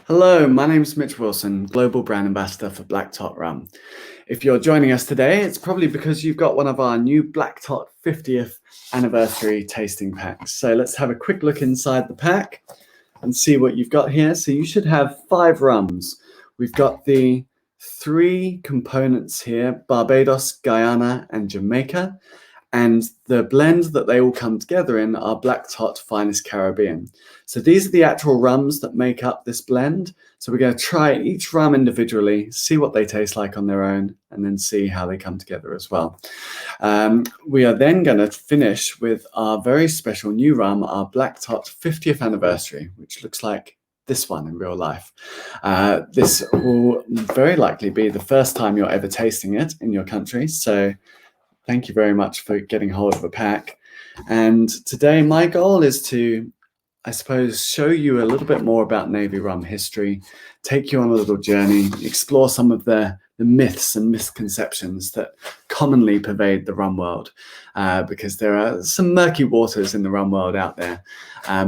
Hello, my name's Mitch Wilson, Global Brand Ambassador for Black Tot Rum. If you're joining us today, it's probably because you've got one of our new Black Tot 50th anniversary tasting packs. So let's have a quick look inside the pack and see what you've got here. So you should have 5 rums. We've got the 3 components here, Barbados, Guyana, and Jamaica. And the blend that they all come together in are Black Tot Finest Caribbean. So these are the actual rums that make up this blend. So we're going to try each rum individually, see what they taste like on their own, and then see how they come together as well. We are then going to finish with our very special new rum, our Black Tot 50th anniversary, which looks like this one in real life. This will very likely be the first time you're ever tasting it in your country. So thank you very much for getting hold of a pack. And today my goal is to, I suppose, show you a little bit more about Navy rum history, take you on a little journey, explore some of the myths and misconceptions that commonly pervade the rum world, because there are some murky waters in the rum world out there.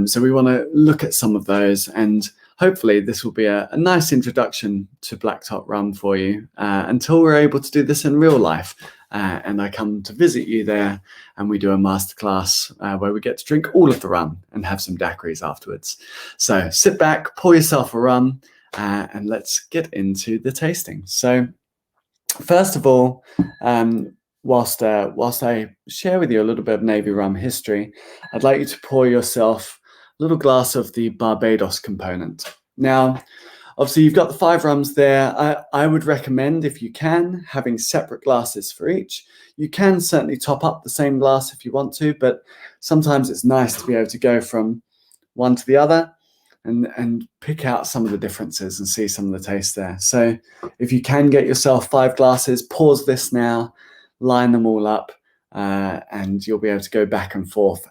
So we want to look at some of those, and hopefully this will be a nice introduction to Black Tot rum for you until we're able to do this in real life. And I come to visit you there, and we do a masterclass where we get to drink all of the rum and have some daiquiris afterwards. So sit back, pour yourself a rum, and let's get into the tasting. So first of all, whilst I share with you a little bit of Navy rum history, I'd like you to pour yourself a little glass of the Barbados component. Now, obviously, you've got the 5 rums there. I would recommend, if you can, having separate glasses for each. You can certainly top up the same glass if you want to, but sometimes it's nice to be able to go from one to the other and pick out some of the differences and see some of the taste there. So if you can get yourself 5 glasses, pause this now, line them all up, and you'll be able to go back and forth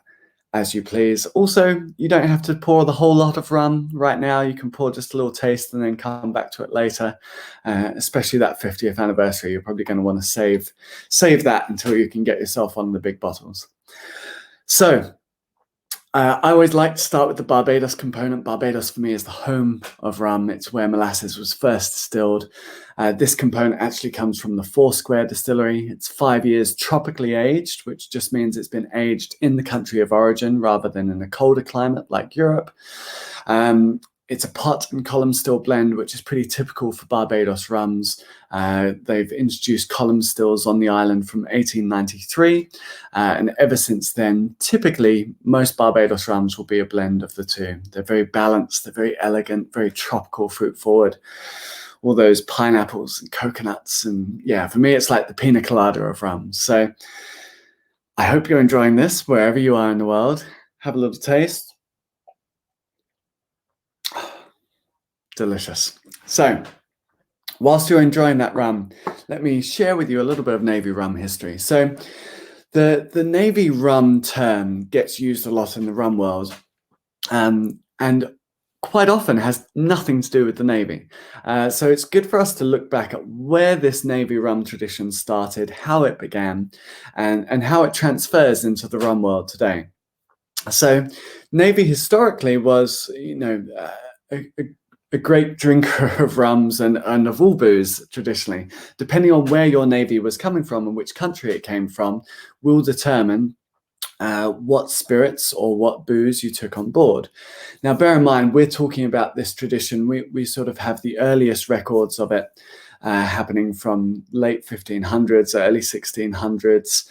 as you please. Also, you don't have to pour the whole lot of rum right now. You can pour just a little taste and then come back to it later. Especially that 50th anniversary, you're probably going to want to save that until you can get yourself one of the big bottles. So I always like to start with the Barbados component. Barbados for me is the home of rum. It's where molasses was first distilled. This component actually comes from the Foursquare Distillery. It's 5 years tropically aged, which just means it's been aged in the country of origin rather than in a colder climate like Europe. It's a pot and column still blend, which is pretty typical for Barbados rums. They've introduced column stills on the island from 1893. And ever since then, typically, most Barbados rums will be a blend of the two. They're very balanced, they're very elegant, very tropical, fruit forward. All those pineapples and coconuts. And yeah, for me, it's like the pina colada of rum. So I hope you're enjoying this wherever you are in the world. Have a little taste. Delicious. So whilst you're enjoying that rum, let me share with you a little bit of Navy rum history. So the Navy rum term gets used a lot in the rum world, and quite often has nothing to do with the Navy. So it's good for us to look back at where this Navy rum tradition started, how it began, and how it transfers into the rum world today. So Navy historically was, a great drinker of rums and of all booze traditionally. Depending on where your Navy was coming from and which country it came from will determine what spirits or what booze you took on board. Now, bear in mind, we're talking about this tradition. We sort of have the earliest records of it happening from late 1500s, early 1600s.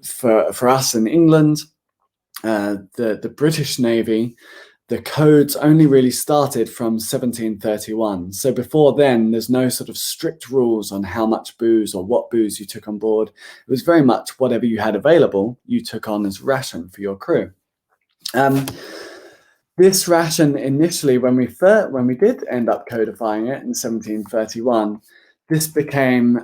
For us in England, the British Navy, the codes only really started from 1731. So before then, there's no sort of strict rules on how much booze or what booze you took on board. It was very much whatever you had available, you took on as ration for your crew. This ration initially, when we did end up codifying it in 1731, this became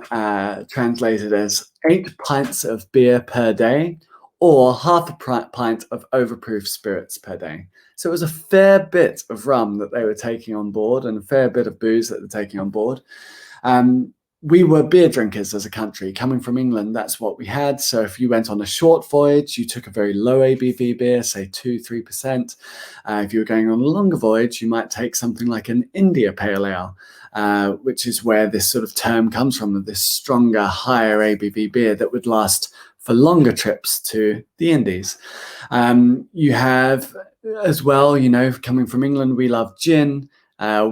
translated as 8 pints of beer per day, or half a pint of overproof spirits per day. So it was a fair bit of rum that they were taking on board and a fair bit of booze that they're taking on board. we were beer drinkers as a country. Coming from England, that's what we had. So if you went on a short voyage, you took a very low ABV beer, say 2-3%. If you were going on a longer voyage, you might take something like an India Pale Ale, which is where this sort of term comes from, this stronger, higher ABV beer that would last for longer trips to the Indies. You have as well, coming from England, we love gin.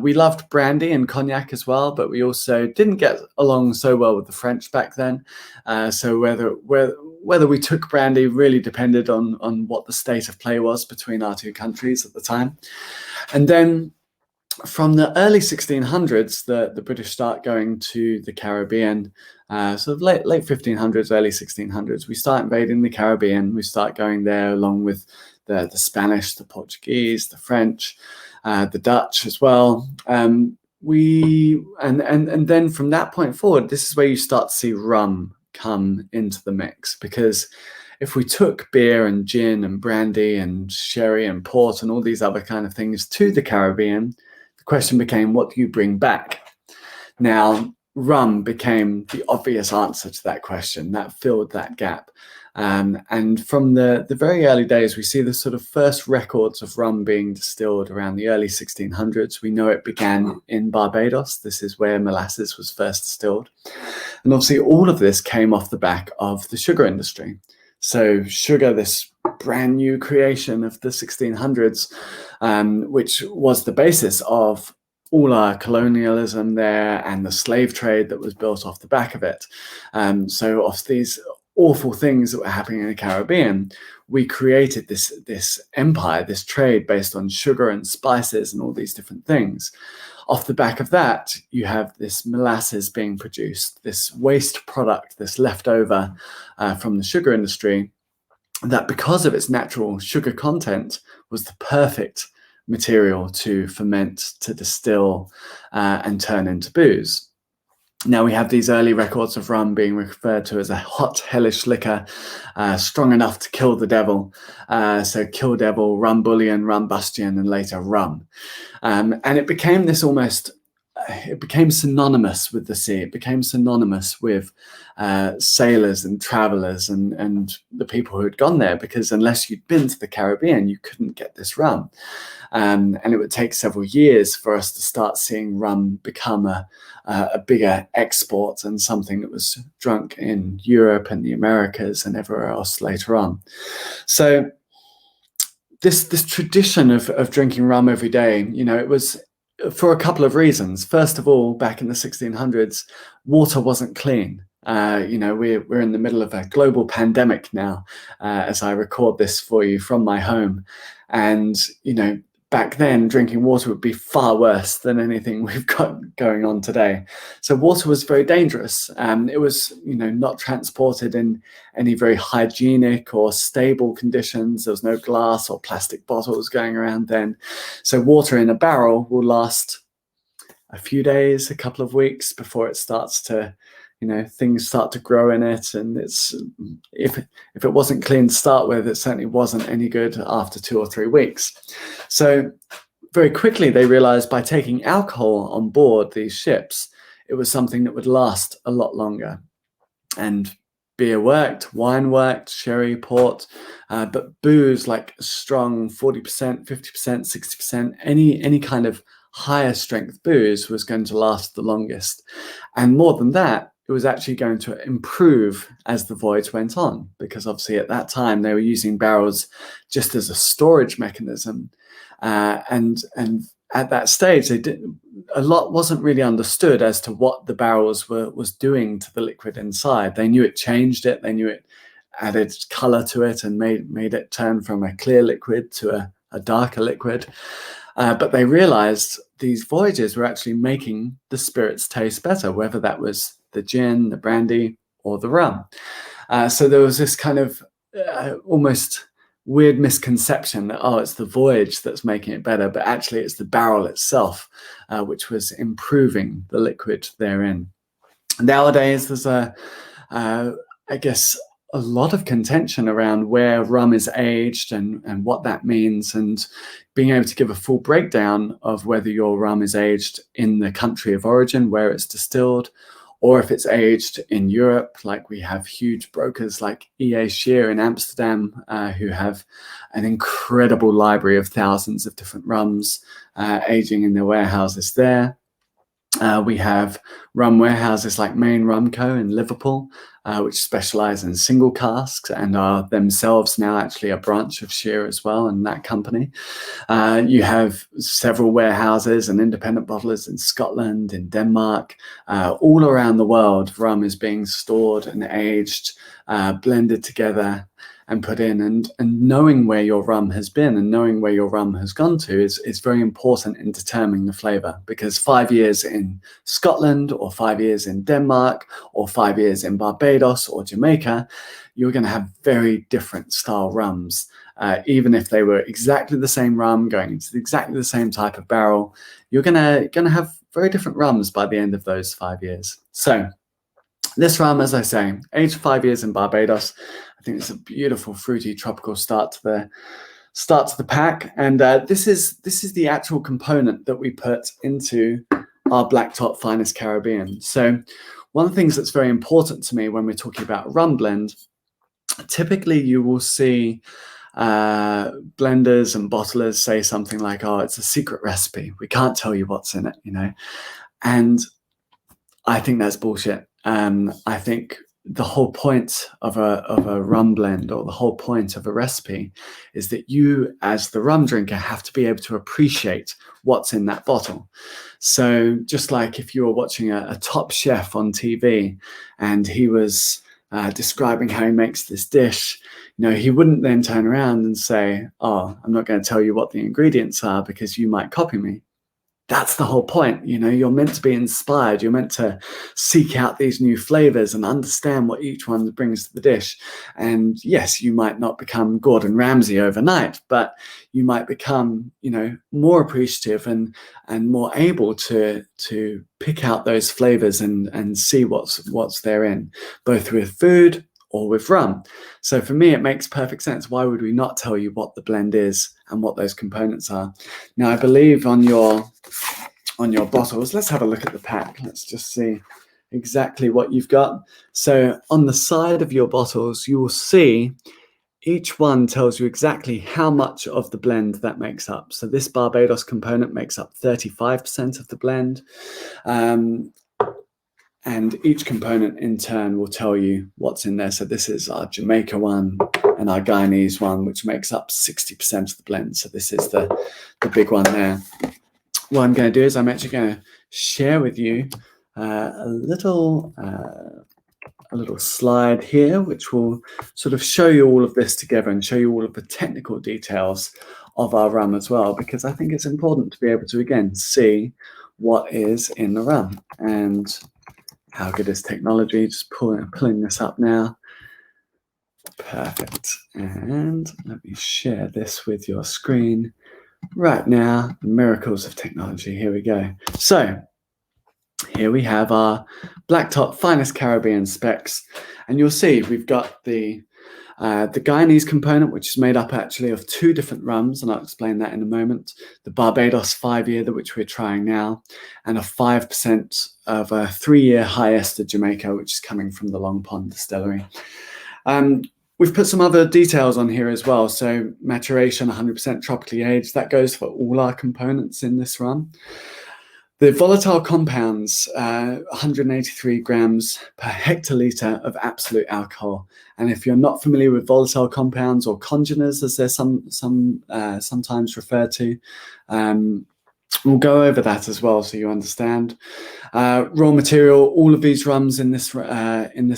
We loved brandy and cognac as well, but we also didn't get along so well with the French back then. So whether we took brandy really depended on what the state of play was between our two countries at the time. And then from the early 1600s, the British start going to the Caribbean, sort of late 1500s, early 1600s. We start invading the Caribbean. We start going there along with the Spanish, the Portuguese, the French, the Dutch as well. And then from that point forward, this is where you start to see rum come into the mix, because if we took beer and gin and brandy and sherry and port and all these other kind of things to the Caribbean, the question became, what do you bring back? Now, rum became the obvious answer to that question. That filled that gap. And from the very early days, we see the sort of first records of rum being distilled around the early 1600s. We know it began in Barbados. This is where molasses was first distilled. And obviously all of this came off the back of the sugar industry. So sugar, this brand new creation of the 1600s, which was the basis of all our colonialism there and the slave trade that was built off the back of it. So of these awful things that were happening in the Caribbean, we created this empire, this trade based on sugar and spices and all these different things. Off the back of that, you have this molasses being produced, this waste product, this leftover from the sugar industry, that because of its natural sugar content was the perfect material to ferment, to distill, and turn into booze. Now we have these early records of rum being referred to as a hot, hellish liquor, strong enough to kill the devil. So kill devil, rum bullion, rum bustion, and later rum. And it became this it became synonymous with the sea. It became synonymous with sailors and travelers and the people who had gone there, because unless you'd been to the Caribbean, you couldn't get this rum. And it would take several years for us to start seeing rum become a bigger export and something that was drunk in Europe and the Americas and everywhere else later on. So this tradition of drinking rum every day, it was for a couple of reasons. First of all, back in the 1600s, water wasn't clean. We're in the middle of a global pandemic now, as I record this for you from my home. And, back then, drinking water would be far worse than anything we've got going on today. So water was very dangerous. It was, not transported in any very hygienic or stable conditions. There was no glass or plastic bottles going around then. So water in a barrel will last a few days, a couple of weeks before it starts to, things start to grow in it. And it's if it wasn't clean to start with, it certainly wasn't any good after 2 or 3 weeks. So very quickly they realized by taking alcohol on board these ships, it was something that would last a lot longer. And beer worked, wine worked, sherry, port, but booze like strong 40%, 50%, 60%, any kind of higher strength booze was going to last the longest. And more than that, it was actually going to improve as the voyage went on, because obviously at that time they were using barrels just as a storage mechanism. And at that stage, a lot wasn't really understood as to what the barrels was doing to the liquid inside. They knew it changed it. They knew it added color to it and made it turn from a clear liquid to a darker liquid. But they realized these voyages were actually making the spirits taste better, whether that was the gin, the brandy, or the rum. So there was this kind of almost weird misconception that, it's the voyage that's making it better, but actually it's the barrel itself, which was improving the liquid therein. Nowadays, there's I guess, a lot of contention around where rum is aged and what that means, and being able to give a full breakdown of whether your rum is aged in the country of origin where it's distilled, or if it's aged in Europe, like we have huge brokers like EA Shear in Amsterdam, who have an incredible library of thousands of different rums aging in their warehouses there. We have rum warehouses like Main Rum Co. in Liverpool, which specialize in single casks and are themselves now actually a branch of Shear as well in that company. You have several warehouses and independent bottlers in Scotland, in Denmark, all around the world. Rum is being stored and aged, blended together and put in, and knowing where your rum has been and knowing where your rum has gone to is very important in determining the flavor, because 5 years in Scotland or 5 years in Denmark or 5 years in Barbados or Jamaica, you're going to have very different style rums. Even if they were exactly the same rum going into exactly the same type of barrel, you're going to have very different rums by the end of those 5 years. So this rum, as I say, aged 5 years in Barbados. I think it's a beautiful, fruity, tropical start to the pack. And this is the actual component that we put into our Black Tot Finest Caribbean. So one of the things that's very important to me when we're talking about a rum blend, typically you will see blenders and bottlers say something like, "Oh, it's a secret recipe. We can't tell you what's in it," you know. And I think that's bullshit. I think the whole point of a rum blend, or the whole point of a recipe, is that you as the rum drinker have to be able to appreciate what's in that bottle. So just like if you were watching a top chef on TV and he was describing how he makes this dish, you know, he wouldn't then turn around and say, "Oh, I'm not going to tell you what the ingredients are because you might copy me." That's the whole point. You know, you're meant to be inspired. You're meant to seek out these new flavors and understand what each one brings to the dish. And yes, you might not become Gordon Ramsay overnight, but you might become, you know, more appreciative and more able to pick out those flavors and see what's therein, both with food or with rum. So for me, it makes perfect sense. Why would we not tell you what the blend is and what those components are? Now, I believe on your bottles, let's have a look at the pack. Let's just see exactly what you've got. So on the side of your bottles, you will see each one tells you exactly how much of the blend that makes up. So this Barbados component makes up 35% of the blend. And each component in turn will tell you what's in there. So this is our Jamaica one and our Guyanese one, which makes up 60% of the blend. So this is the big one there. What I'm going to do is I'm actually going to share with you a little slide here, which will sort of show you all of this together and show you all of the technical details of our rum as well, because I think it's important to be able to, again, see what is in the rum. And how good is technology? Just pulling this up now. Perfect. And let me share this with your screen right now. The miracles of technology. Here we go. So here we have our Black Tot Finest Caribbean specs. And you'll see we've got the Guyanese component, which is made up actually of two different rums, and I'll explain that in a moment. The Barbados 5-year, which we're trying now, and a 5% of a 3-year high ester Jamaica, which is coming from the Long Pond Distillery. We've put some other details on here as well. So maturation, 100% tropically aged. That goes for all our components in this rum. The volatile compounds, 183 grams per hectoliter of absolute alcohol. And if you're not familiar with volatile compounds, or congeners, as they're sometimes referred to, we'll go over that as well so you understand. Raw material, all of these rums in this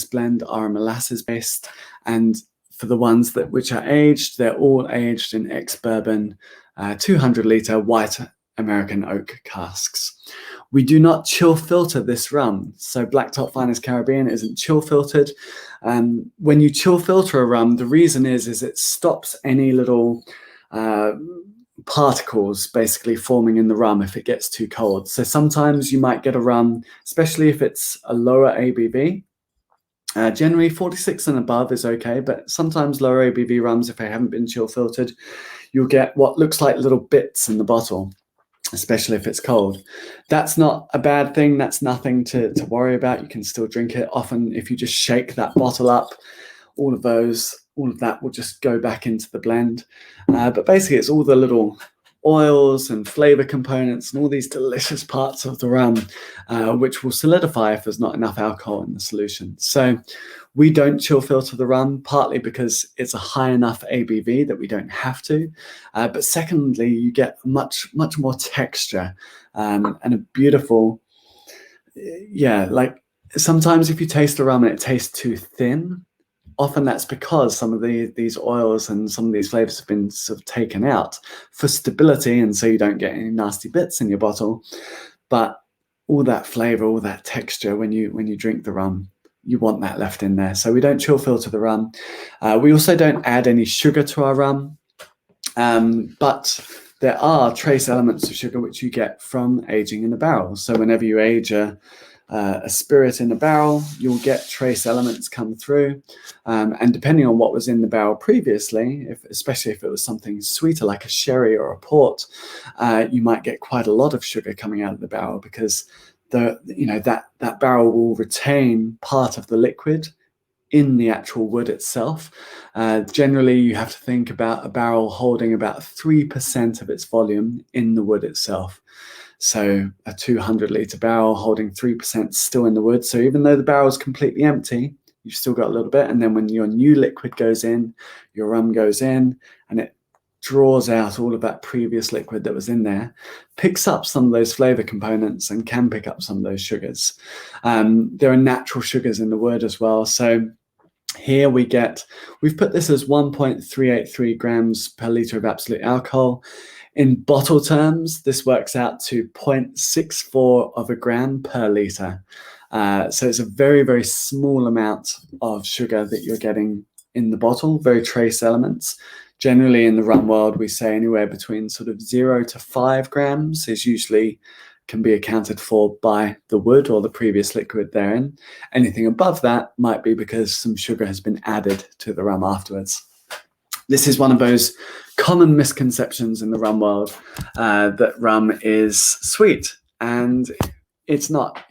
blend are molasses based, and for the ones which are aged, they're all aged in ex-bourbon 200-liter white American oak casks. We do not chill filter this rum. So Black Tot Finest Caribbean isn't chill filtered. When you chill filter a rum, the reason is it stops any little particles basically forming in the rum if it gets too cold. So sometimes you might get a rum, especially if it's a lower ABV. Generally 46 and above is okay, but sometimes lower ABV rums, if they haven't been chill filtered, you'll get what looks like little bits in the bottle. especially if it's cold. That's not a bad thing. That's nothing to worry about. You can still drink it. Often, if you just shake that bottle up, all of that will just go back into the blend. But basically, it's all the little oils and flavor components and all these delicious parts of the rum, which will solidify if there's not enough alcohol in the solution. So we don't chill filter the rum, partly because it's a high enough ABV that we don't have to. But secondly, you get much more texture and a beautiful, like sometimes if you taste the rum and it tastes too thin, often that's because some of these oils and some of these flavors have been sort of taken out for stability, and so you don't get any nasty bits in your bottle. But all that flavor, all that texture, when you drink the rum, you want that left in there. So we don't chill filter the rum. We also don't add any sugar to our rum, but there are trace elements of sugar which you get from aging in a barrel. So whenever you age a spirit in a barrel, you'll get trace elements come through, and depending on what was in the barrel previously, especially if it was something sweeter like a sherry or a port, you might get quite a lot of sugar coming out of the barrel, because that barrel will retain part of the liquid in the actual wood itself. Generally, you have to think about a barrel holding about 3% of its volume in the wood itself. So a 200-litre barrel holding 3% still in the wood. So even though the barrel is completely empty, you've still got a little bit. And then when your new liquid goes in, your rum goes in, and it draws out all of that previous liquid that was in there, picks up some of those flavor components and can pick up some of those sugars. There are natural sugars in the wood as well. So here we've put this as 1.383 grams per litre of absolute alcohol. In bottle terms, this works out to 0.64 of a gram per litre. So it's a very, very small amount of sugar that you're getting in the bottle, very trace elements. Generally in the rum world, we say anywhere between sort of 0 to 5 grams is usually can be accounted for by the wood or the previous liquid therein. Anything above that might be because some sugar has been added to the rum afterwards. This is one of those common misconceptions in the rum world, that rum is sweet, and it's not.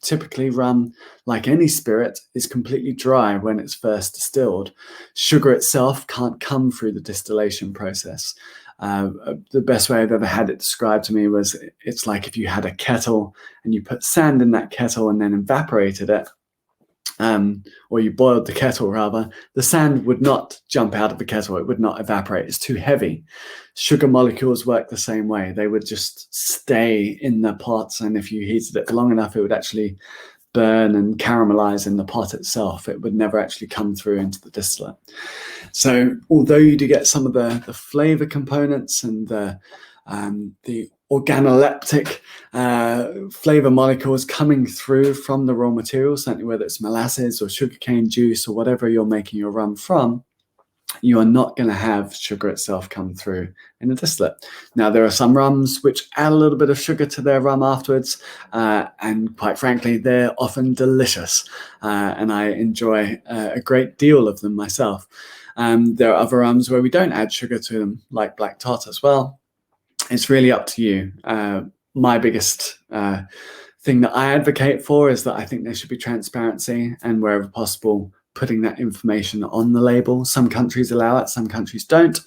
Typically rum, like any spirit, is completely dry when it's first distilled. Sugar itself can't come through the distillation process. The best way I've ever had it described to me was, it's like if you had a kettle and you put sand in that kettle and then evaporated it, or you boiled the kettle rather, the sand would not jump out of the kettle. It would not evaporate. It's too heavy. Sugar molecules work the same way. They would just stay in the pot, and if you heated it for long enough, it would actually burn and caramelize in the pot itself. It would never actually come through into the distillate. So although you do get some of the flavor components and the organoleptic flavor molecules coming through from the raw materials, certainly whether it's molasses or sugarcane juice or whatever you're making your rum from, you are not going to have sugar itself come through in the distillate. Now, there are some rums which add a little bit of sugar to their rum afterwards, and quite frankly, they're often delicious, and I enjoy a great deal of them myself. There are other rums where we don't add sugar to them, like Black Tot as well. It's really up to you. My biggest thing that I advocate for is that I think there should be transparency, and wherever possible, putting that information on the label. Some countries allow it, some countries don't.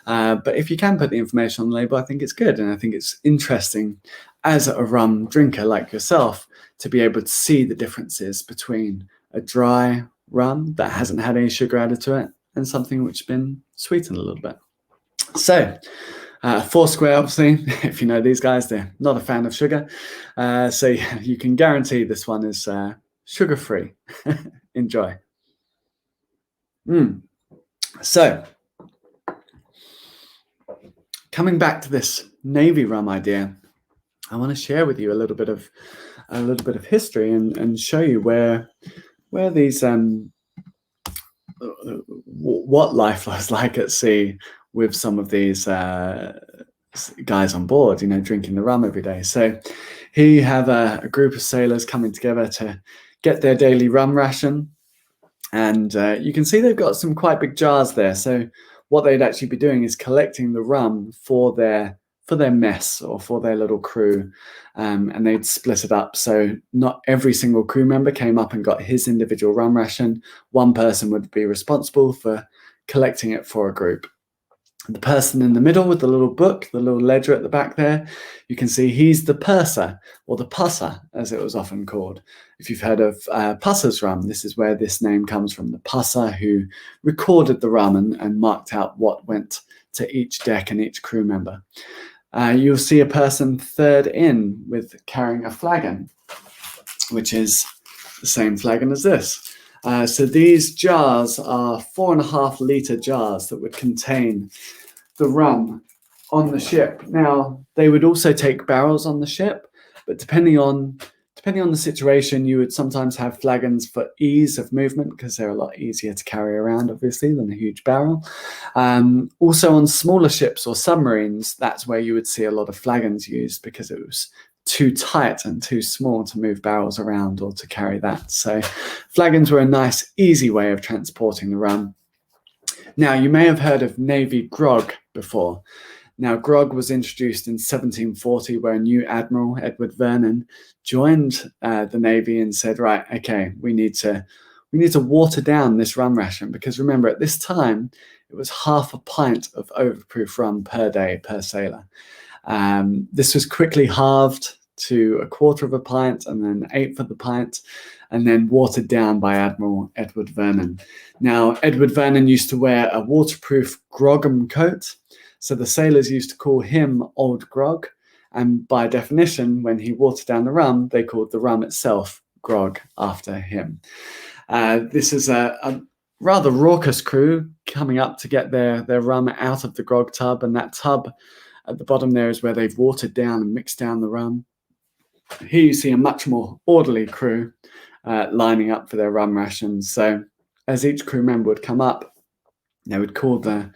But if you can put the information on the label, I think it's good. And I think it's interesting as a rum drinker like yourself to be able to see the differences between a dry rum that hasn't had any sugar added to it and something which has been sweetened a little bit. So Foursquare, obviously, if you know these guys, they're not a fan of sugar. So you can guarantee this one is sugar-free. Enjoy. So coming back to this navy rum idea, I want to share with you a little bit of history and show you where these what life was like at sea with some of these guys on board, drinking the rum every day. So here you have a group of sailors coming together to get their daily rum ration. And you can see they've got some quite big jars there. So what they'd actually be doing is collecting the rum for their for their mess or for their little crew, and they'd split it up. So not every single crew member came up and got his individual rum ration. One person would be responsible for collecting it for a group. The person in the middle with the little book, the little ledger at the back there, you can see he's the purser, or the pusser, as it was often called. If you've heard of pusser's rum, this is where this name comes from, the pusser who recorded the rum and marked out what went to each deck and each crew member. You'll see a person third in with carrying a flagon, which is the same flagon as this. So these jars are 4.5 litre jars that would contain the rum on the ship. Now, they would also take barrels on the ship, but depending on the situation, you would sometimes have flagons for ease of movement because they're a lot easier to carry around, obviously, than a huge barrel. Also on smaller ships or submarines, that's where you would see a lot of flagons used because it was too tight and too small to move barrels around or to carry that. So flagons were a nice, easy way of transporting the rum. Now, you may have heard of Navy grog before. Now, grog was introduced in 1740, where a new admiral, Edward Vernon, joined the Navy and said, right, okay, we need to water down this rum ration, because remember, at this time, it was 1/2 pint of overproof rum per day per sailor. This was quickly halved to 1/4 pint and then 1/8 pint, and then watered down by Admiral Edward Vernon. Now, Edward Vernon used to wear a waterproof grogham coat, so the sailors used to call him Old Grog, and by definition, when he watered down the rum, they called the rum itself Grog after him. This is a rather raucous crew coming up to get their rum out of the grog tub, and that tub at the bottom there is where they've watered down and mixed down the rum. Here you see a much more orderly crew lining up for their rum rations. So as each crew member would come up, they would call the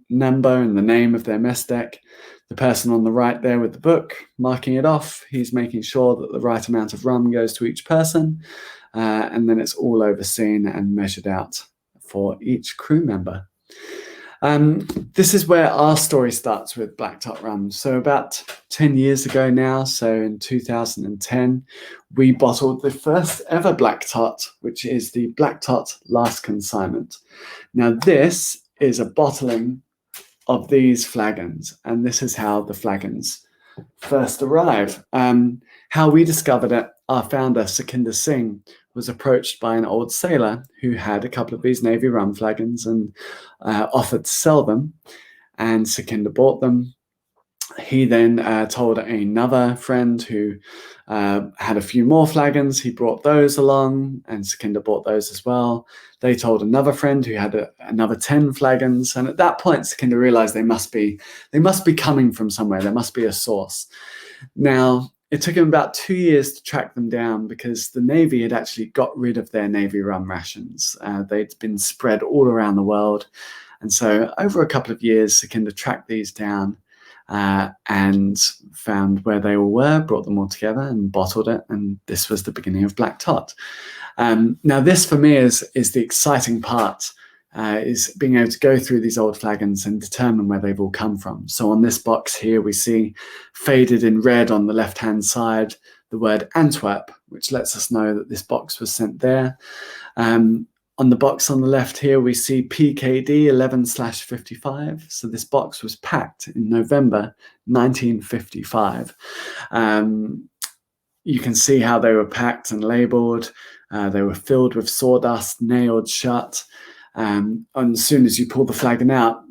number and the name of their mess deck. The person on the right there with the book, marking it off, he's making sure that the right amount of rum goes to each person, and then it's all overseen and measured out for each crew member. This is where our story starts with Black Tot Rum. So about 10 years ago now, so in 2010, we bottled the first ever Black Tot, which is the Black Tot Last Consignment. Now this is a bottling of these flagons, and this is how the flagons first arrive. How we discovered it, our founder, Sukhinder Singh, was approached by an old sailor who had a couple of these Navy rum flagons and offered to sell them, and Sukhinder bought them. He then told another friend who had a few more flagons. He brought those along, and Sukhinder bought those as well. They told another friend who had another 10 flagons, and at that point, Sukhinder realized they must be coming from somewhere. There must be a source. Now, it took him about 2 years to track them down because the Navy had actually got rid of their Navy rum rations. They'd been spread all around the world. And so over a couple of years, Sukhinder tracked these down and found where they all were, brought them all together and bottled it. And this was the beginning of Black Tot. Now this for me is the exciting part, is being able to go through these old flagons and determine where they've all come from. So on this box here, we see faded in red on the left-hand side, the word Antwerp, which lets us know that this box was sent there. On the box on the left here, we see PKD 11/55. So this box was packed in November 1955. You can see how they were packed and labeled. They were filled with sawdust, nailed shut. And as soon as you pull the flagon out,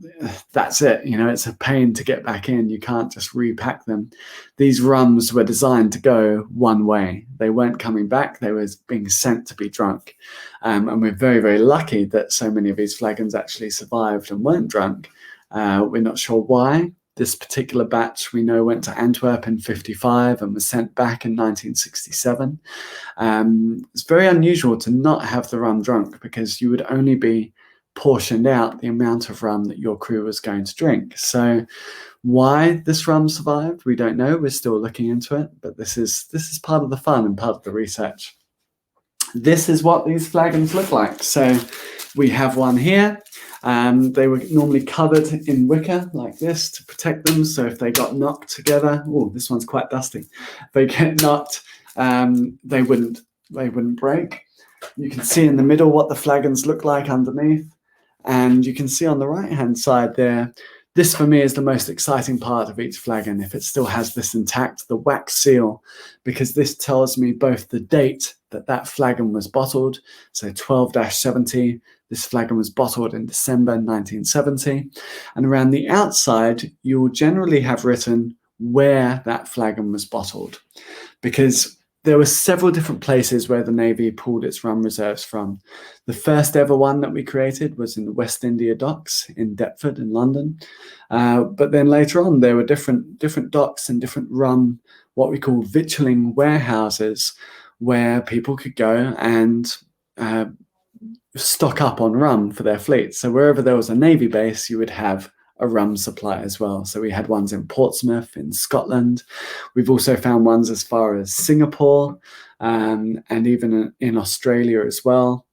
that's it. You know, it's a pain to get back in. You can't just repack them. These rums were designed to go one way. They weren't coming back. They were being sent to be drunk. And we're very, very lucky that so many of these flagons actually survived and weren't drunk. We're not sure why. This particular batch we know went to Antwerp in 55 and was sent back in 1967. It's very unusual to not have the rum drunk because you would only be portioned out the amount of rum that your crew was going to drink. So why this rum survived, we don't know. We're still looking into it, but this is part of the fun and part of the research. This is what these flagons look like. So We have one here. They were normally covered in wicker like this to protect them. So if they got knocked together, oh, this one's quite dusty. If they get knocked, they wouldn't break. You can see in the middle what the flagons look like underneath. And you can see on the right-hand side there, this for me is the most exciting part of each flagon, if it still has this intact, the wax seal, because this tells me both the date that flagon was bottled, so 12-70, this flagon was bottled in December 1970, and around the outside, you will generally have written where that flagon was bottled, because there were several different places where the Navy pulled its rum reserves from. The first ever one that we created was in the West India docks in Deptford in London. But then later on, there were different docks and different rum, what we call victualling warehouses, where people could go and stock up on rum for their fleet. So wherever there was a Navy base, you would have a rum supply as well. So we had ones in Portsmouth, in Scotland. We've also found ones as far as Singapore, and even in Australia as well.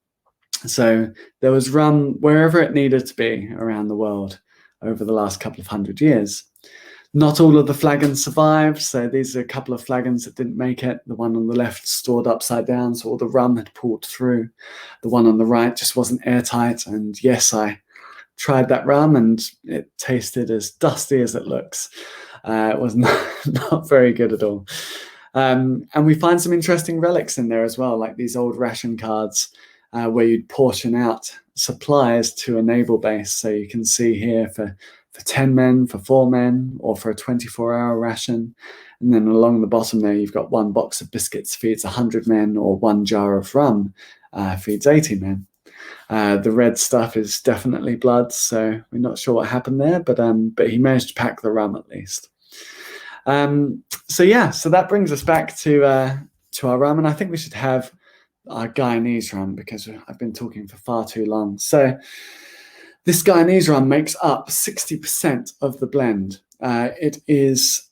So there was rum wherever it needed to be around the world over the last couple of 100 years. Not all of the flagons survived, so these are a couple of flagons that didn't make it. The one on the left stored upside down, so all the rum had poured through. The one on the right just wasn't airtight, and yes, I tried that rum and it tasted as dusty as it looks. It was not very good at all. And we find some interesting relics in there as well, like these old ration cards where you'd portion out supplies to a naval base. So you can see here for 10 men, for 4 men, or for a 24-hour ration. And then along the bottom there, you've got 1 box of biscuits feeds 100 men, or 1 jar of rum feeds 80 men. The red stuff is definitely blood, so we're not sure what happened there, but he managed to pack the rum at least. So that brings us back to our rum, and I think we should have our Guyanese rum because I've been talking for far too long. So this Guyanese rum makes up 60% of the blend. It is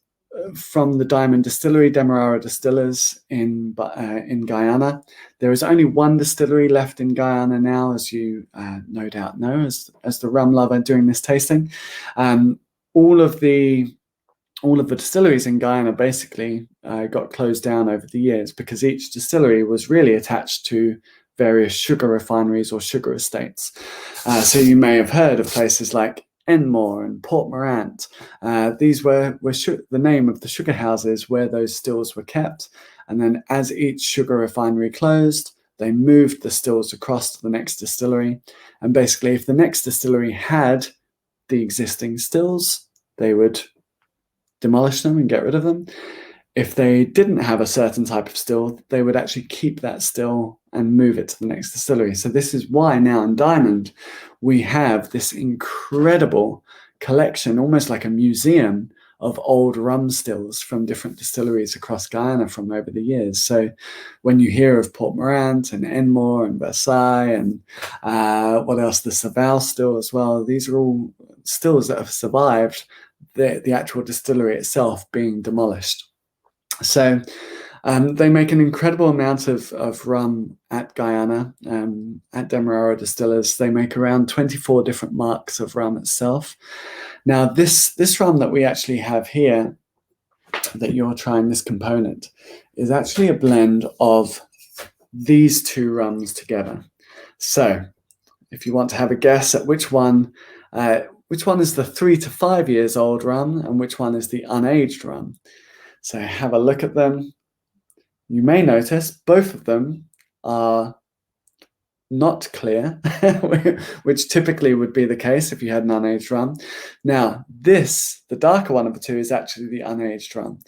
from the Diamond Distillery, Demerara Distillers in Guyana. There is only one distillery left in Guyana now, as you no doubt know, as the rum lover doing this tasting. All of the distilleries in Guyana basically got closed down over the years because each distillery was really attached to various sugar refineries or sugar estates. So you may have heard of places like Enmore and Port Morant. These were the name of the sugar houses where those stills were kept. And then as each sugar refinery closed, they moved the stills across to the next distillery. And basically, if the next distillery had the existing stills, they would demolish them and get rid of them. If they didn't have a certain type of still, they would actually keep that still and move it to the next distillery. So this is why now in Diamond, we have this incredible collection, almost like a museum of old rum stills from different distilleries across Guyana from over the years. So when you hear of Port Morant and Enmore and Versailles and what else, the Saval still as well, these are all stills that have survived the actual distillery itself being demolished. So they make an incredible amount of rum at Guyana, at Demerara Distillers. They make around 24 different marks of rum itself. Now, this rum that we actually have here, that you're trying, this component, is actually a blend of these 2 rums together. So if you want to have a guess at which one is the 3 to 5 years old rum and which one is the unaged rum. So have a look at them. You may notice both of them are not clear, which typically would be the case if you had an unaged rum. Now, the darker one of the 2 is actually the unaged rum.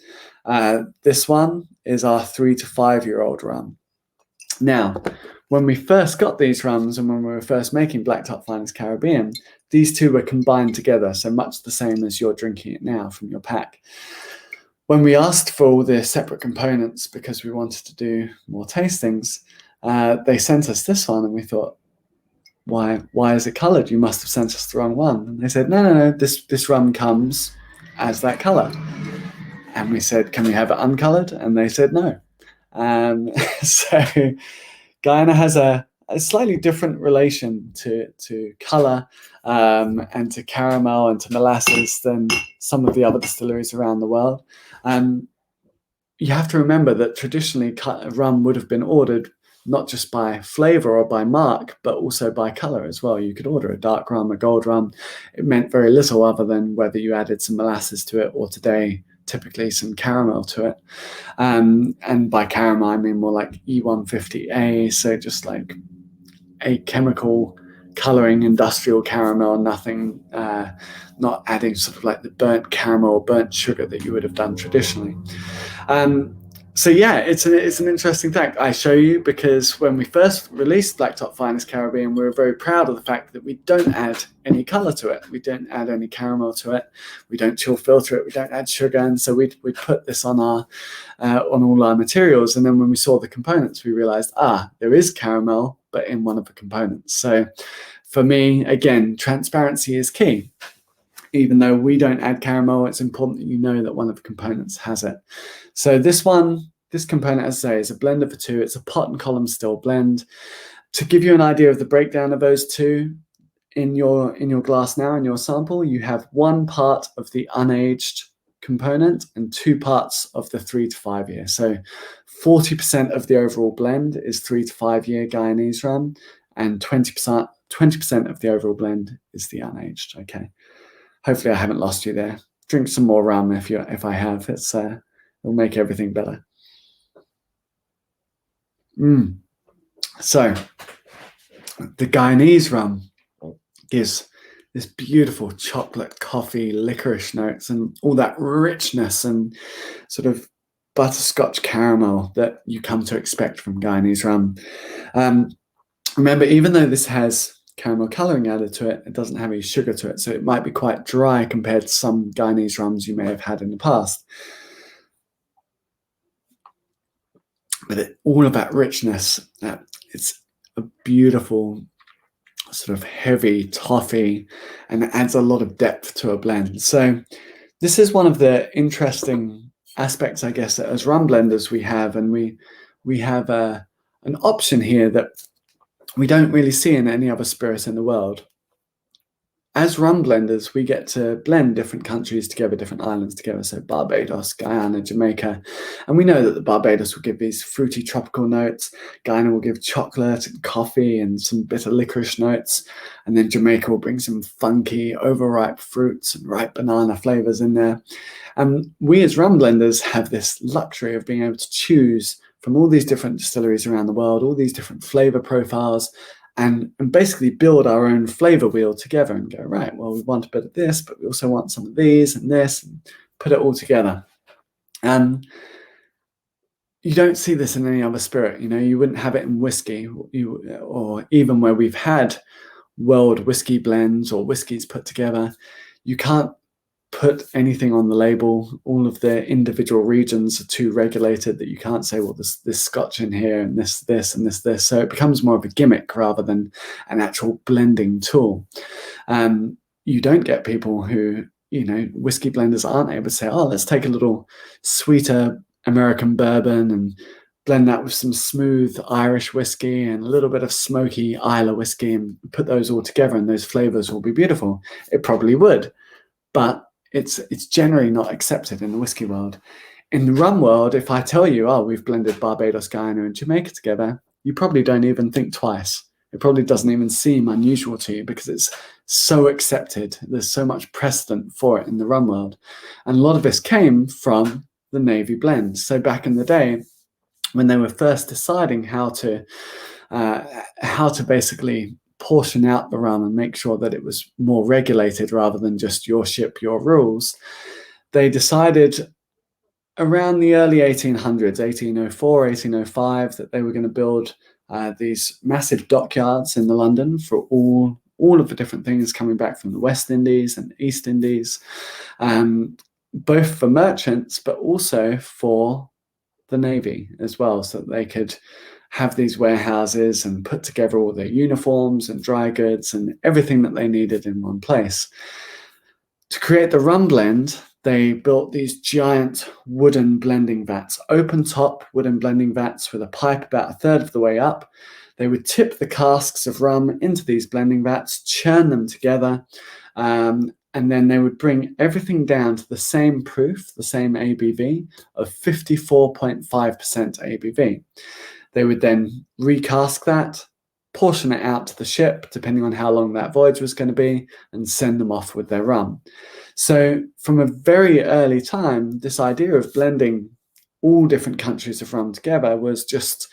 This one is our 3 to 5 year old rum. Now, when we first got these rums and when we were first making Black Tot Finest Caribbean, these 2 were combined together, so much the same as you're drinking it now from your pack. When we asked for all the separate components because we wanted to do more tastings, they sent us this one and we thought, why is it coloured? You must have sent us the wrong one. And they said, no, this rum comes as that colour. And we said, can we have it uncoloured? And they said no. So Guyana has a a slightly different relation to color and to caramel and to molasses than some of the other distilleries around the world. You have to remember that traditionally rum would have been ordered not just by flavor or by mark, but also by color as well. You could order a dark rum, a gold rum. It meant very little other than whether you added some molasses to it, or today, typically some caramel to it. And by caramel, I mean more like E150A, so just like a chemical coloring industrial caramel, nothing, not adding sort of like the burnt caramel or burnt sugar that you would have done traditionally. So yeah, it's an interesting fact I show you, because when we first released Black Tot Finest Caribbean, we were very proud of the fact that we don't add any color to it. We don't add any caramel to it. We don't chill filter it. We don't add sugar. And so we put this on our on all our materials. And then when we saw the components, we realized, there is caramel, but in one of the components. So for me, again, transparency is key. Even though we don't add caramel, it's important that you know that one of the components has it. So this component, as I say, is a blend of the two. It's a pot and column still blend. To give you an idea of the breakdown of those two, in your glass now, in your sample, you have 1 part of the unaged component and 2 parts of the 3 to 5 year. So 40% of the overall blend is 3 to 5 year Guyanese rum, and 20% of the overall blend is the unaged. Okay. Hopefully I haven't lost you there. Drink some more rum if I have. It'll make everything better. So the Guyanese rum gives this beautiful chocolate, coffee, licorice notes, and all that richness and sort of butterscotch caramel that you come to expect from Guyanese rum. Remember, even though this has caramel coloring added to it, it doesn't have any sugar to it, so it might be quite dry compared to some Guyanese rums you may have had in the past. But all of that richness, it's a beautiful sort of heavy toffee, and it adds a lot of depth to a blend. So this is one of the interesting aspects, I guess, that as rum blenders we have, and we have an option here that we don't really see in any other spirit in the world. As rum blenders, we get to blend different countries together, different islands together. So Barbados, Guyana, Jamaica. And we know that the Barbados will give these fruity tropical notes. Guyana will give chocolate and coffee and some bitter licorice notes. And then Jamaica will bring some funky, overripe fruits and ripe banana flavors in there. And we as rum blenders have this luxury of being able to choose from all these different distilleries around the world, all these different flavor profiles, and basically build our own flavor wheel together and go, right, well, we want a bit of this, but we also want some of these and this, and put it all together. And you don't see this in any other spirit. You wouldn't have it in whiskey, or even where we've had world whiskey blends or whiskeys put together. You can't put anything on the label. All of the individual regions are too regulated that you can't say, well, there's this Scotch in here and this and this. So it becomes more of a gimmick rather than an actual blending tool. You don't get people who, whiskey blenders aren't able to say, let's take a little sweeter American bourbon and blend that with some smooth Irish whiskey and a little bit of smoky Islay whiskey and put those all together and those flavors will be beautiful. It probably would, but it's generally not accepted in the whiskey world. In the rum world, if I tell you, we've blended Barbados, Guyana, and Jamaica together, you probably don't even think twice. It probably doesn't even seem unusual to you because it's so accepted. There's so much precedent for it in the rum world. And a lot of this came from the Navy blend. So back in the day, when they were first deciding how to basically portion out the rum and make sure that it was more regulated rather than just your ship, your rules, they decided around the early 1800s, 1804, 1805, that they were going to build these massive dockyards in the London for all of the different things coming back from the West Indies and East Indies, both for merchants, but also for the Navy as well, so that they could have these warehouses and put together all their uniforms and dry goods and everything that they needed in one place. To create the rum blend, they built these giant wooden blending vats, open top wooden blending vats with a pipe about a third of the way up. They would tip the casks of rum into these blending vats, churn them together, and then they would bring everything down to the same proof, the same ABV of 54.5% ABV. They would then recask that, portion it out to the ship, depending on how long that voyage was going to be, and send them off with their rum. So from a very early time, this idea of blending all different countries of rum together was just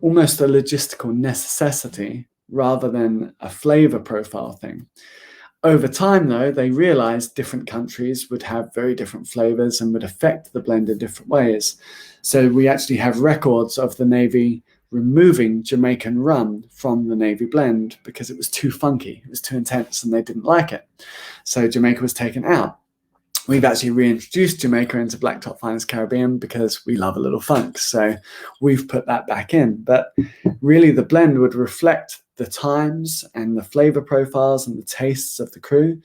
almost a logistical necessity rather than a flavor profile thing. Over time, though, they realized different countries would have very different flavors and would affect the blend in different ways. So we actually have records of the Navy removing Jamaican rum from the Navy blend because it was too funky, it was too intense, and they didn't like it. So Jamaica was taken out. We've actually reintroduced Jamaica into Black Tot Finest Caribbean because we love a little funk. So we've put that back in. But really the blend would reflect the times and the flavor profiles and the tastes of the crew.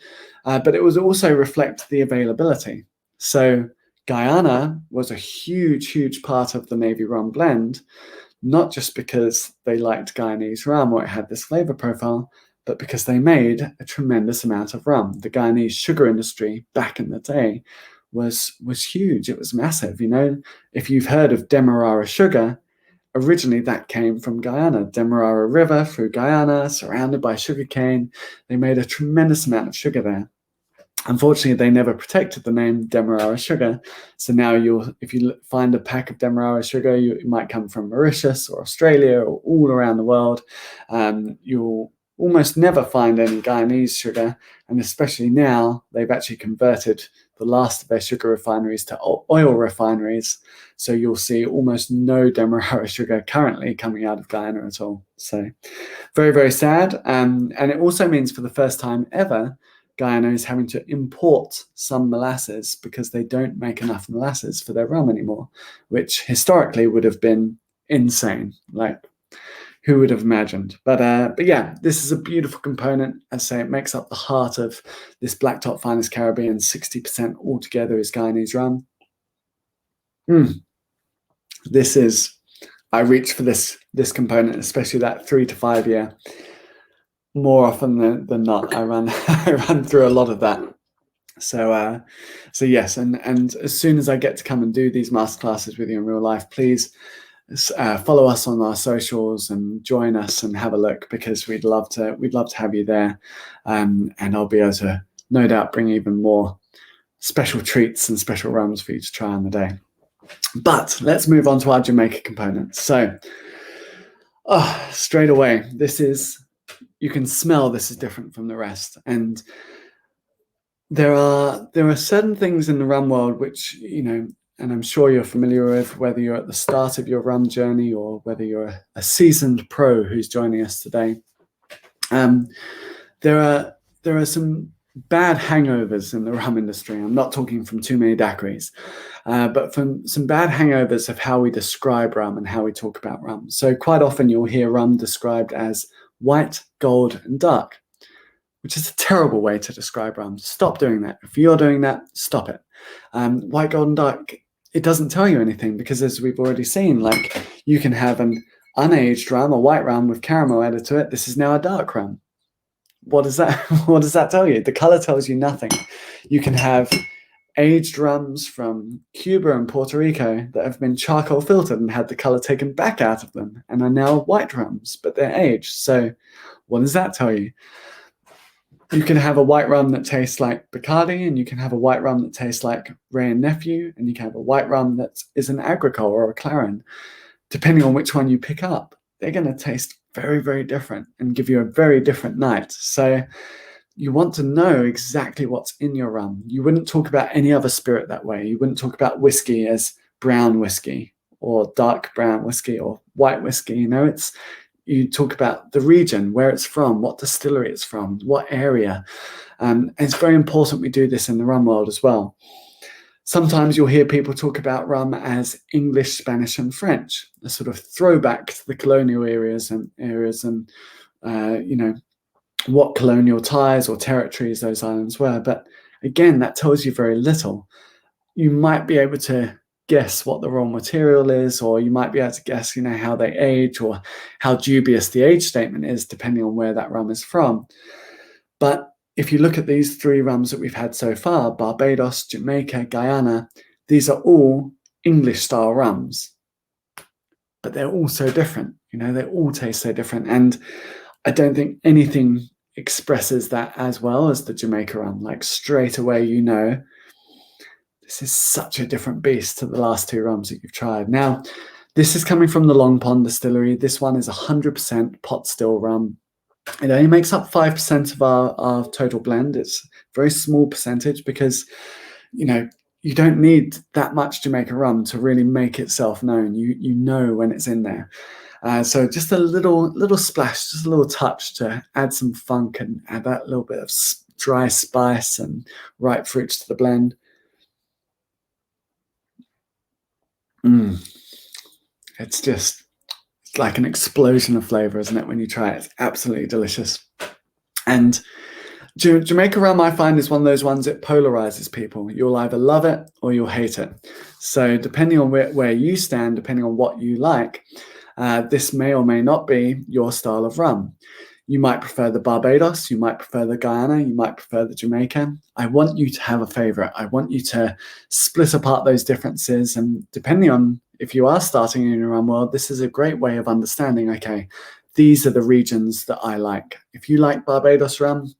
But it would also reflect the availability. So Guyana was a huge, huge part of the Navy rum blend, not just because they liked Guyanese rum or it had this flavor profile, but because they made a tremendous amount of rum. The Guyanese sugar industry back in the day was huge. It was massive. You know, if you've heard of Demerara sugar, originally that came from Guyana. Demerara River through Guyana, surrounded by sugarcane. They made a tremendous amount of sugar there. Unfortunately, they never protected the name Demerara sugar. So now if you find a pack of Demerara sugar, it might come from Mauritius or Australia or all around the world. You'll almost never find any Guyanese sugar, and especially now they've actually converted the last of their sugar refineries to oil refineries, so you'll see almost no Demerara sugar currently coming out of Guyana at all. So very, very sad, and it also means for the first time ever Guyana is having to import some molasses because they don't make enough molasses for their rum anymore, which historically would have been insane. Like, who would have imagined? But yeah, this is a beautiful component. As I say, it makes up the heart of this Black Tot Finest Caribbean. 60% altogether is Guyanese rum. This is, I reach for this component, especially that 3 to 5 year. More often than not, I run through a lot of that. So yes, and as soon as I get to come and do these masterclasses with you in real life, please follow us on our socials and join us and have a look, because we'd love to have you there, and I'll be able to no doubt bring even more special treats and special rums for you to try on the day. But let's move on to our Jamaica component. So straight away, you can smell this is different from the rest, and there are certain things in the rum world which, you know, and I'm sure you're familiar with, whether you're at the start of your rum journey or whether you're a seasoned pro who's joining us today. There are some bad hangovers in the rum industry. I'm not talking from too many daiquiris, but from some bad hangovers of how we describe rum and how we talk about rum. So quite often you'll hear rum described as white, gold, and dark, which is a terrible way to describe rum. Stop doing that. If you're doing that, stop it. White, gold, and dark, it doesn't tell you anything, because as we've already seen, like, you can have an unaged rum, a white rum with caramel added to it. This is now a dark rum. What does that tell you? The color tells you nothing. You can have aged rums from Cuba and Puerto Rico that have been charcoal filtered and had the color taken back out of them and are now white rums, but they're aged. So what does that tell you? You can have a white rum that tastes like Bacardi, and you can have a white rum that tastes like Wray and Nephew, and you can have a white rum that is an Agricole or a Claren. Depending on which one you pick up, they're going to taste very, very different and give you a very different night. So you want to know exactly what's in your rum. You wouldn't talk about any other spirit that way. You wouldn't talk about whiskey as brown whiskey or dark brown whiskey or white whiskey. You know, you talk about the region, where it's from, what distillery it's from, what area. And it's very important we do this in the rum world as well. Sometimes you'll hear people talk about rum as English, Spanish, and French, a sort of throwback to the colonial areas and you know, what colonial ties or territories those islands were. But again, that tells you very little. You might be able to guess what the raw material is, or you might be able to guess, how they age or how dubious the age statement is, depending on where that rum is from. But if you look at these 3 rums that we've had so far, Barbados, Jamaica, Guyana, these are all English-style rums. But they're all so different, they all taste so different. And I don't think anything expresses that as well as the Jamaica rum. Like straight away, this is such a different beast to the last 2 rums that you've tried. Now, this is coming from the Long Pond Distillery. This one is 100% pot still rum. It only makes up 5% of our total blend. It's a very small percentage because, you don't need that much Jamaica rum to really make itself known. You know when it's in there. So just a little splash, just a little touch to add some funk and add that little bit of dry spice and ripe fruits to the blend. It's like an explosion of flavor, isn't it, when you try it? It's absolutely delicious. And Jamaica rum, I find, is one of those ones that polarizes people. You'll either love it or you'll hate it. So depending on where you stand, depending on what you like, this may or may not be your style of rum. You might prefer the Barbados, you might prefer the Guyana, you might prefer the Jamaica. I want you to have a favorite. I want you to split apart those differences. And depending on if you are starting in your rum world, this is a great way of understanding, okay, these are the regions that I like. If you like Barbados rum,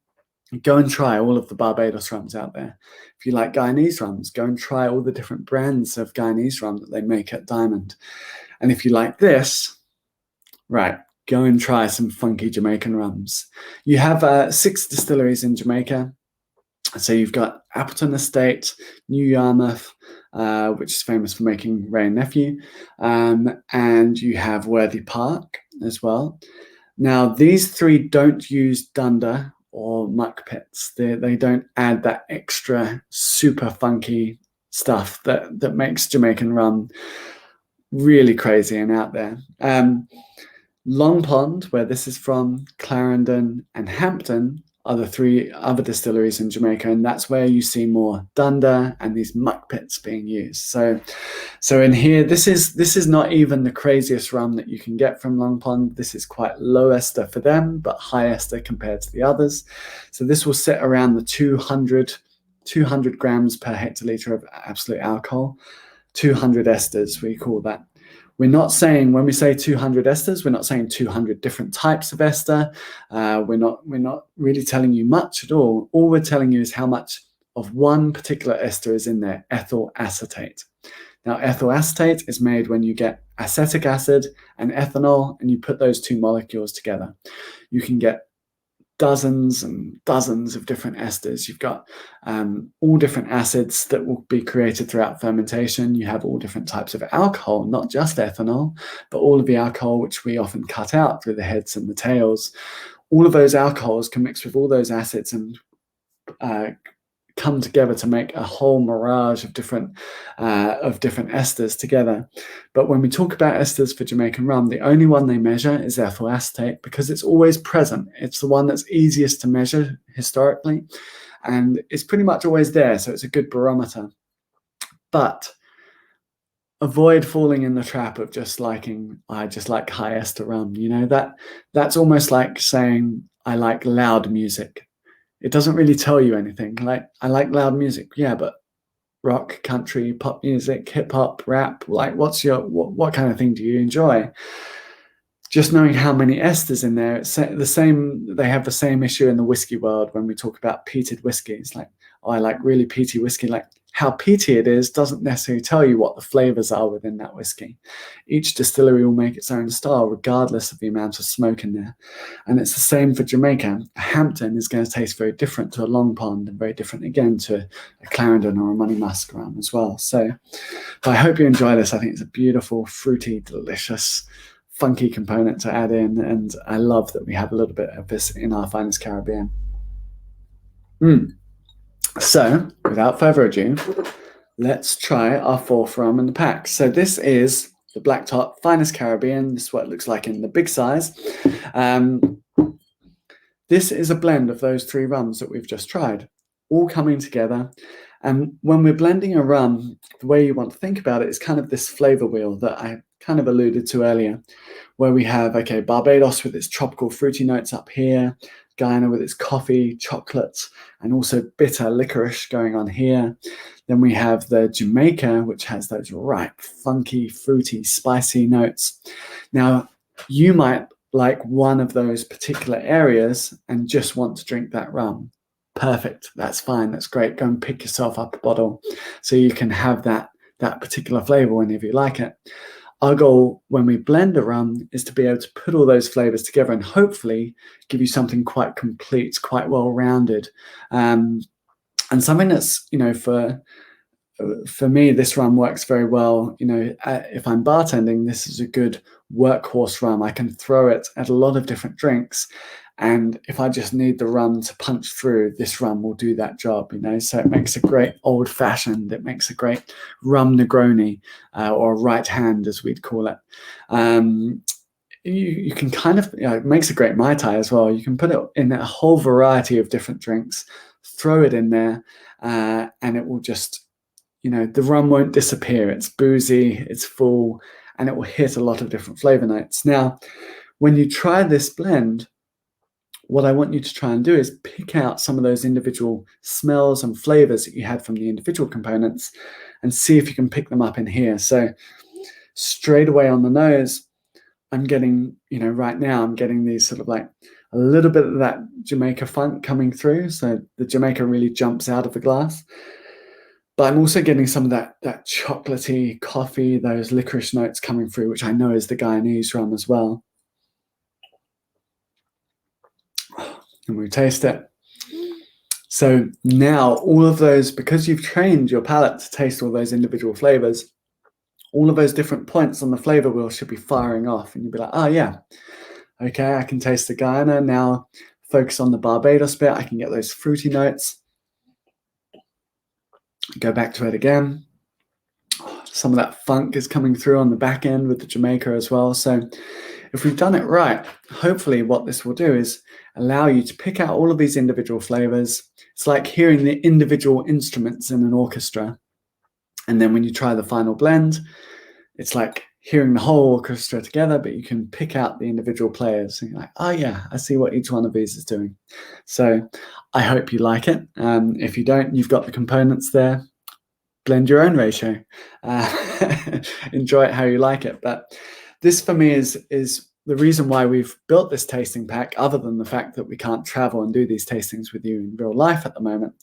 go and try all of the Barbados rums out there. If you like Guyanese rums, go and try all the different brands of Guyanese rum that they make at Diamond. And if you like this, right, go and try some funky Jamaican rums. You have 6 distilleries in Jamaica. So you've got Appleton Estate, New Yarmouth, which is famous for making Ray and Nephew, and you have Worthy Park as well. Now, these 3 don't use dunder or muck pits. They don't add that extra super funky stuff that makes Jamaican rum really crazy and out there. Long Pond, where this is from, Clarendon and Hampton are the 3 other distilleries in Jamaica, and that's where you see more dunder and these muck pits being used. So in here, this is not even the craziest rum that you can get from Long Pond. This is quite low ester for them, but high ester compared to the others. So this will sit around the 200 grams per hectoliter of absolute alcohol. 200 esters, we call that. We're not saying, when we say 200 esters, we're not saying 200 different types of ester. We're not really telling you much at all. All we're telling you is how much of one particular ester is in there, ethyl acetate. Now, ethyl acetate is made when you get acetic acid and ethanol, and you put those 2 molecules together. You can get dozens and dozens of different esters. You've got all different acids that will be created throughout fermentation. You have all different types of alcohol, not just ethanol, but all of the alcohol which we often cut out through the heads and the tails. All of those alcohols can mix with all those acids and come together to make a whole mirage of different esters together. But when we talk about esters for Jamaican rum, the only one they measure is ethyl acetate because it's always present. It's the one that's easiest to measure historically, and it's pretty much always there, so it's a good barometer. But avoid falling in the trap of just liking, I just like high ester rum. That's almost like saying I like loud music. It doesn't really tell you anything. Like, I like loud music, yeah, but rock, country, pop music, hip hop, rap, like what kind of thing do you enjoy? Just knowing how many esters in there, it's the same. They have the same issue in the whiskey world when we talk about peated whiskey. It's like, oh, I like really peaty whiskey. Like, how peaty it is doesn't necessarily tell you what the flavors are within that whiskey. Each distillery will make its own style regardless of the amount of smoke in there. And it's the same for Jamaica. A Hampton is going to taste very different to a Long Pond and very different again to a Clarendon or a Money Musk rum as well. So I hope you enjoy this. I think it's a beautiful, fruity, delicious, funky component to add in. And I love that we have a little bit of this in our Finest Caribbean. So, without further ado, let's try our 4th rum in the pack. So this is the Black Tot Finest Caribbean. This is what it looks like in the big size. This is a blend of those 3 rums that we've just tried, all coming together. And when we're blending a rum, the way you want to think about it is kind of this flavor wheel that I kind of alluded to earlier, where we have, okay, Barbados with its tropical fruity notes up here, Guyana with its coffee, chocolate, and also bitter licorice going on here. Then we have the Jamaica, which has those ripe, funky, fruity, spicy notes. Now, you might like one of those particular areas and just want to drink that rum. Perfect. That's fine. That's great. Go and pick yourself up a bottle so you can have that particular flavor whenever you like it. Our goal when we blend a rum is to be able to put all those flavors together and hopefully give you something quite complete, quite well-rounded, and something that's, for me, this rum works very well. If I'm bartending, this is a good workhorse rum. I can throw it at a lot of different drinks. And if I just need the rum to punch through, this rum will do that job, So it makes a great old-fashioned, it makes a great rum Negroni, or right hand, as we'd call it. You can kind of, it makes a great Mai Tai as well. You can put it in a whole variety of different drinks, throw it in there, and it will just, the rum won't disappear. It's boozy, it's full, and it will hit a lot of different flavor notes. Now, when you try this blend, what I want you to try and do is pick out some of those individual smells and flavors that you had from the individual components and see if you can pick them up in here. So straight away on the nose, I'm getting, right now I'm getting these sort of like a little bit of that Jamaica funk coming through. So the Jamaica really jumps out of the glass. But I'm also getting some of that chocolatey coffee, those licorice notes coming through, which I know is the Guyanese rum as well. And we taste it. So now all of those, because you've trained your palate to taste all those individual flavors, all of those different points on the flavor wheel should be firing off. And you'll be like, oh yeah, okay, I can taste the Guyana. Now focus on the Barbados bit. I can get those fruity notes. Go back to it again. Some of that funk is coming through on the back end with the Jamaica as well. So if we've done it right, hopefully what this will do is allow you to pick out all of these individual flavors. It's like hearing the individual instruments in an orchestra. And then when you try the final blend, it's like hearing the whole orchestra together, but you can pick out the individual players. And you're like, oh yeah, I see what each one of these is doing. So I hope you like it. If you don't, you've got the components there. Blend your own ratio. Enjoy it how you like it. But this for me is the reason why we've built this tasting pack, other than the fact that we can't travel and do these tastings with you in real life at the moment.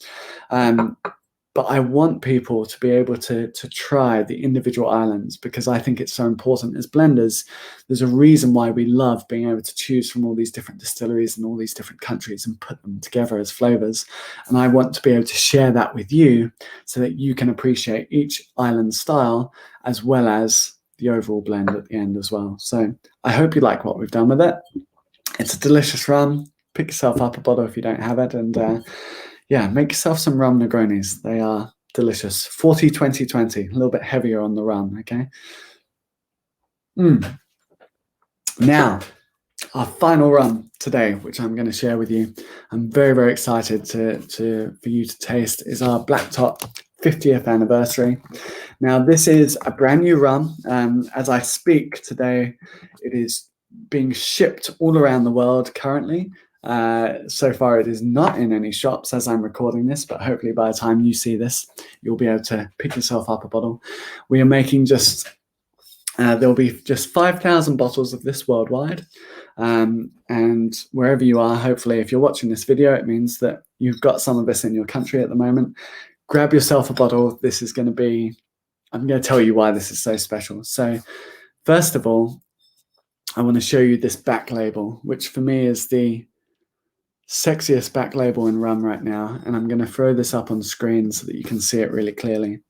But I want people to be able to try the individual islands, because I think it's so important as blenders. There's a reason why we love being able to choose from all these different distilleries and all these different countries and put them together as flavors. And I want to be able to share that with you so that you can appreciate each island style as well as the overall blend at the end as well. So I hope you like what we've done with it. It's a delicious rum. Pick yourself up a bottle if you don't have it, and yeah, make yourself some rum Negronis. They are delicious. 40, 20, 20. A little bit heavier on the rum, okay? Now, our final rum today, which I'm going to share with you, I'm very, very excited for you to taste, is our Black Tot 50th anniversary. Now, this is a brand new rum. As I speak today, it is being shipped all around the world currently. So far, it is not in any shops as I'm recording this, but hopefully by the time you see this, you'll be able to pick yourself up a bottle. We are making there'll be just 5,000 bottles of this worldwide. And wherever you are, hopefully, if you're watching this video, it means that you've got some of this in your country at the moment. Grab yourself a bottle. This is going to be, I'm going to tell you why this is so special. So first of all, I want to show you this back label, which for me is the sexiest back label in rum right now. And I'm going to throw this up on screen so that you can see it really clearly.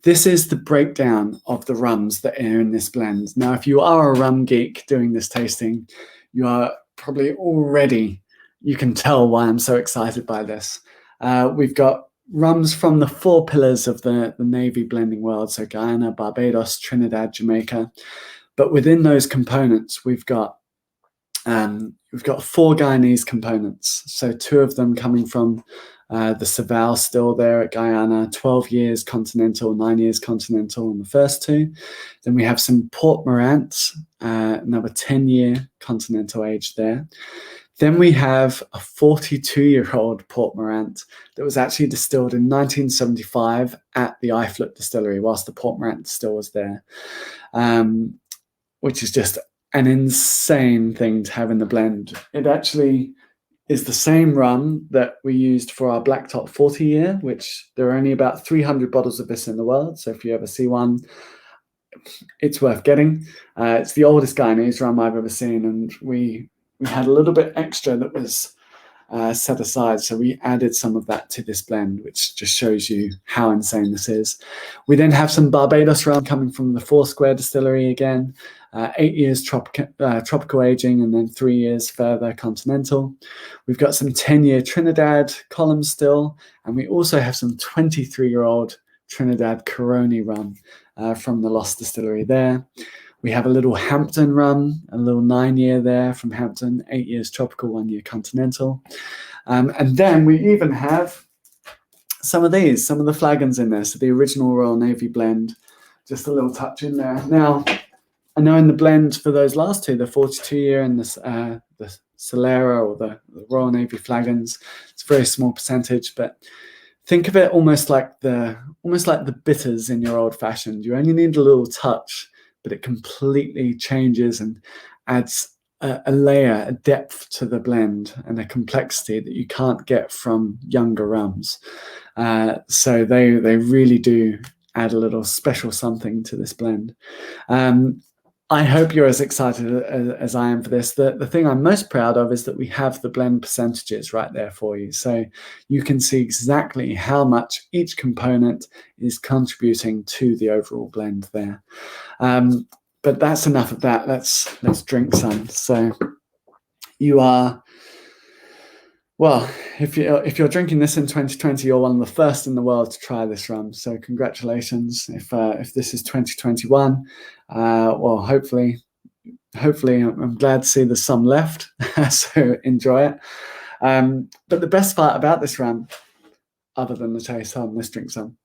This is the breakdown of the rums that are in this blend. Now, if you are a rum geek doing this tasting, you are probably already, you can tell why I'm so excited by this. We've got rums from the four pillars of the Navy blending world. So Guyana, Barbados, Trinidad, Jamaica. But within those components, we've got We've got 4 Guyanese components, so 2 of them coming from the Saval still there at Guyana, 12 years continental, 9 years continental on the first 2. Then we have some Port Morant, another 10-year continental age there. Then we have a 42-year-old Port Morant that was actually distilled in 1975 at the Iflut Distillery whilst the Port Morant still was there, which is just an insane thing to have in the blend. It actually is the same rum that we used for our Black Tot 40-year, which there are only about 300 bottles of this in the world. So if you ever see one, it's worth getting. It's the oldest Guyanese rum I've ever seen, and we had a little bit extra that was set aside, so we added some of that to this blend, which just shows you how insane this is. We then have some Barbados rum coming from the Foursquare Distillery again, 8 years tropical aging, and then 3 years further continental. We've got some 10-year Trinidad column still, and we also have some 23-year-old Trinidad Coroni rum from the Lost Distillery there. We have a little Hampton rum, a little 9-year there from Hampton, 8 years tropical, 1 year continental. And then we even have some of these, some of the flagons in there. So the original Royal Navy blend, just a little touch in there. Now, I know in the blend for those last 2, the 42-year and the Solera or the Royal Navy flagons, it's a very small percentage, but think of it almost like the bitters in your old fashioned. You only need a little touch, but it completely changes and adds a layer, a depth to the blend and a complexity that you can't get from younger rums. So they really do add a little special something to this blend. I hope you're as excited as I am for this. The thing I'm most proud of is that we have the blend percentages right there for you. So you can see exactly how much each component is contributing to the overall blend there. But that's enough of that. Let's drink some. So you are, well, if you're drinking this in 2020, you're one of the first in the world to try this rum. So congratulations. If this is 2021, well, hopefully, I'm glad to see there's some left. So enjoy it. But the best part about this rum, other than the taste, let's drink some.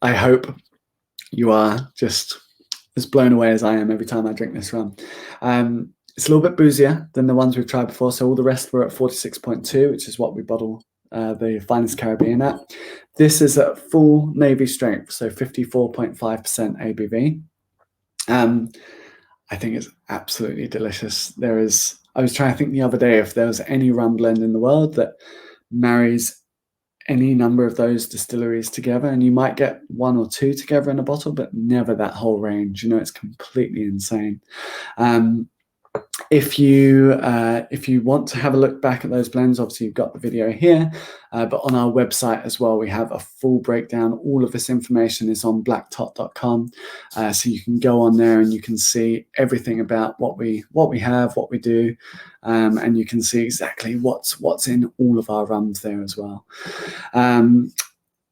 I hope you are just as blown away as I am every time I drink this rum. It's a little bit boozier than the ones we've tried before. So all the rest were at 46.2, which is what we bottle the Finest Caribbean at. This is at full Navy strength, so 54.5% ABV. I think it's absolutely delicious. I was trying to think the other day if there was any rum blend in the world that marries any number of those distilleries together, and you might get 1 or 2 together in a bottle, but never that whole range. You know, it's completely insane. If you want to have a look back at those blends, obviously you've got the video here, but on our website as well, we have a full breakdown. All of this information is on blacktot.com, so you can go on there and you can see everything about what we have, what we do, and you can see exactly what's in all of our rums there as well.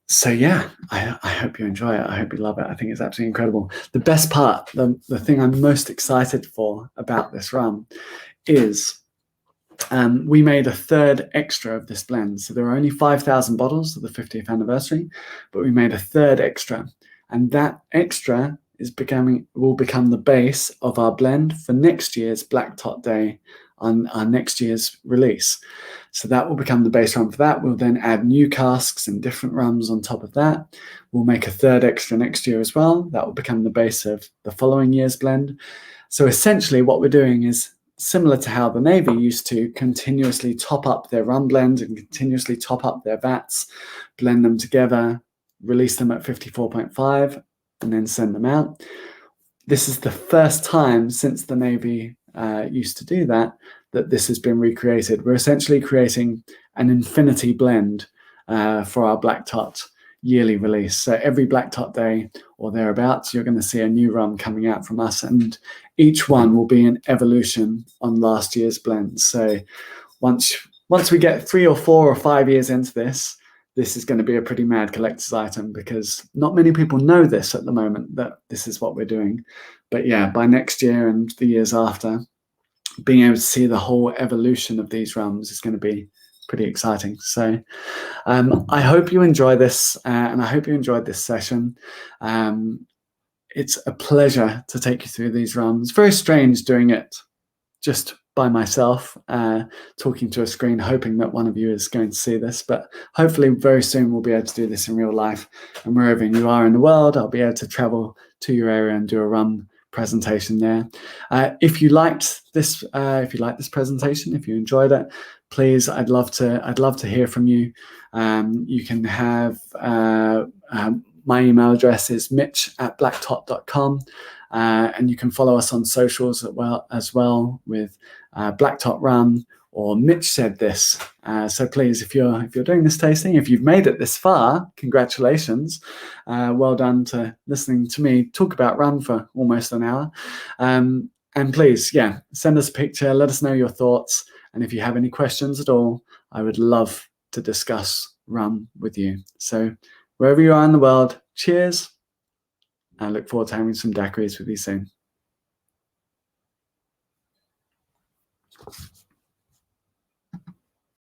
So yeah, I hope you enjoy it. I hope you love it. I think it's absolutely incredible. The best part, the thing I'm most excited for about this rum is we made a third extra of this blend. So there are only 5,000 bottles of the 50th anniversary, but we made a third extra. And that extra will become the base of our blend for next year's Black Tot Day on our next year's release. So that will become the base rum for that. We'll then add new casks and different rums on top of that. We'll make a third extra next year as well. That will become the base of the following year's blend. So essentially what we're doing is similar to how the Navy used to continuously top up their rum blend and continuously top up their vats, blend them together, release them at 54.5, and then send them out. This is the first time since the Navy used to do that this has been recreated. We're essentially creating an infinity blend for our Black Tot yearly release. So every Black Tot Day or thereabouts, you're going to see a new rum coming out from us, and each one will be an evolution on last year's blend. So once once we get 3 or 4 or 5 years into this, this is going to be a pretty mad collector's item, because not many people know this at the moment, that this is what we're doing. But yeah, by next year and the years after, being able to see the whole evolution of these rums is going to be pretty exciting. So I hope you enjoy this, and I hope you enjoyed this session. It's a pleasure to take you through these rums. Very strange doing it just by myself, talking to a screen, hoping that one of you is going to see this. But hopefully very soon we'll be able to do this in real life. And wherever you are in the world, I'll be able to travel to your area and do a rum presentation there. If you liked this presentation, if you enjoyed it, please, I'd love to hear from you. You can have my email address is mitch@blacktot.com. And you can follow us on socials as well with Black Tot Rum or Mitch Said This. So please, if you're doing this tasting, if you've made it this far, congratulations. Well done to listening to me talk about rum for almost an hour. And please, yeah, send us a picture, let us know your thoughts. And if you have any questions at all, I would love to discuss rum with you. So wherever you are in the world, cheers. I look forward to having some daiquiris with you soon.